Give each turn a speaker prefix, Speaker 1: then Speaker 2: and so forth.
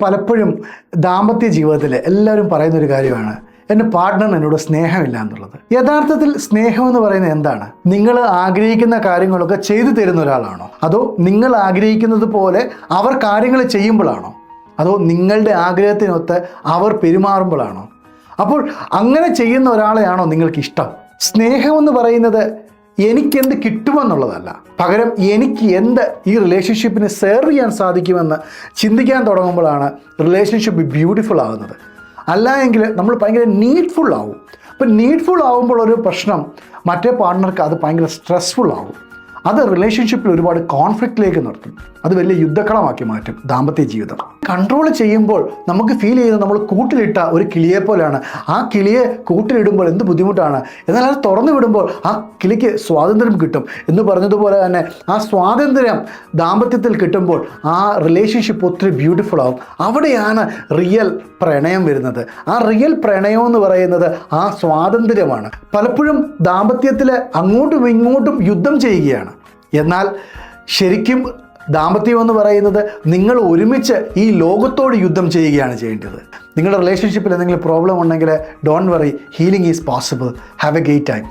Speaker 1: പലപ്പോഴും ദാമ്പത്യ ജീവിതത്തിൽ എല്ലാവരും പറയുന്നൊരു കാര്യമാണ്, എൻ്റെ പാർട്ട്ണറിന് എന്നോട് സ്നേഹമില്ല എന്നുള്ളത്. യഥാർത്ഥത്തിൽ സ്നേഹം എന്ന് പറയുന്നത് എന്താണ്? നിങ്ങൾ ആഗ്രഹിക്കുന്ന കാര്യങ്ങളൊക്കെ ചെയ്തു തരുന്ന ഒരാളാണോ? അതോ നിങ്ങൾ ആഗ്രഹിക്കുന്നത് പോലെ അവർ കാര്യങ്ങൾ ചെയ്യുമ്പോഴാണോ? അതോ നിങ്ങളുടെ ആഗ്രഹത്തിനൊത്ത് അവർ പെരുമാറുമ്പോഴാണോ? അപ്പോൾ അങ്ങനെ ചെയ്യുന്ന ഒരാളെയാണോ നിങ്ങൾക്ക് ഇഷ്ടം? സ്നേഹമെന്ന് പറയുന്നത് എനിക്കെന്ത് കിട്ടുമെന്നുള്ളതല്ല, പകരം എനിക്ക് എന്ത് ഈ റിലേഷൻഷിപ്പിന് സെർവ് ചെയ്യാൻ സാധിക്കുമെന്ന് ചിന്തിക്കാൻ തുടങ്ങുമ്പോഴാണ് റിലേഷൻഷിപ്പ് ബ്യൂട്ടിഫുൾ ആകുന്നത്. അല്ല എങ്കിൽ നമ്മൾ ഭയങ്കര നീഡ്ഫുൾ ആവും. അപ്പം നീഡ്ഫുൾ ആകുമ്പോൾ ഒരു പ്രശ്നം, മറ്റേ പാർട്ട്ണർക്ക് അത് ഭയങ്കര സ്ട്രെസ്ഫുൾ ആകും. അത് റിലേഷൻഷിപ്പിൽ ഒരുപാട് കോൺഫ്ലിക്റ്റിലേക്ക് നിർത്തും. അത് വലിയ യുദ്ധക്കളമാക്കി മാറ്റും ദാമ്പത്യ ജീവിതം. കൺട്രോൾ ചെയ്യുമ്പോൾ നമുക്ക് ഫീൽ ചെയ്യുന്നത് നമ്മൾ കൂട്ടിലിട്ട ഒരു കിളിയെ പോലെയാണ്. ആ കിളിയെ കൂട്ടിലിടുമ്പോൾ എന്ത് ബുദ്ധിമുട്ടാണ്, എന്നാൽ അത് തുറന്നു വിടുമ്പോൾ ആ കിളിക്ക് സ്വാതന്ത്ര്യം കിട്ടും എന്ന് പറഞ്ഞതുപോലെ തന്നെ ആ സ്വാതന്ത്ര്യം ദാമ്പത്യത്തിൽ കിട്ടുമ്പോൾ ആ റിലേഷൻഷിപ്പ് ഒത്തിരി ബ്യൂട്ടിഫുൾ ആവും. അവിടെയാണ് റിയൽ പ്രണയം വരുന്നത്. ആ റിയൽ പ്രണയം എന്ന് പറയുന്നത് ആ സ്വാതന്ത്ര്യമാണ്. പലപ്പോഴും ദാമ്പത്യത്തിൽ അങ്ങോട്ടും ഇങ്ങോട്ടും യുദ്ധം ചെയ്യുകയാണ്. എന്നാൽ ശരിക്കും ദാമ്പത്യം എന്ന് പറയുന്നത് നിങ്ങൾ ഒരുമിച്ച് ഈ ലോകത്തോട് യുദ്ധം ചെയ്യുകയാണ് ചെയ്യേണ്ടത്. നിങ്ങളുടെ റിലേഷൻഷിപ്പിൽ എന്തെങ്കിലും പ്രോബ്ലം ഉണ്ടെങ്കിൽ don't worry, healing is possible. Have A great time.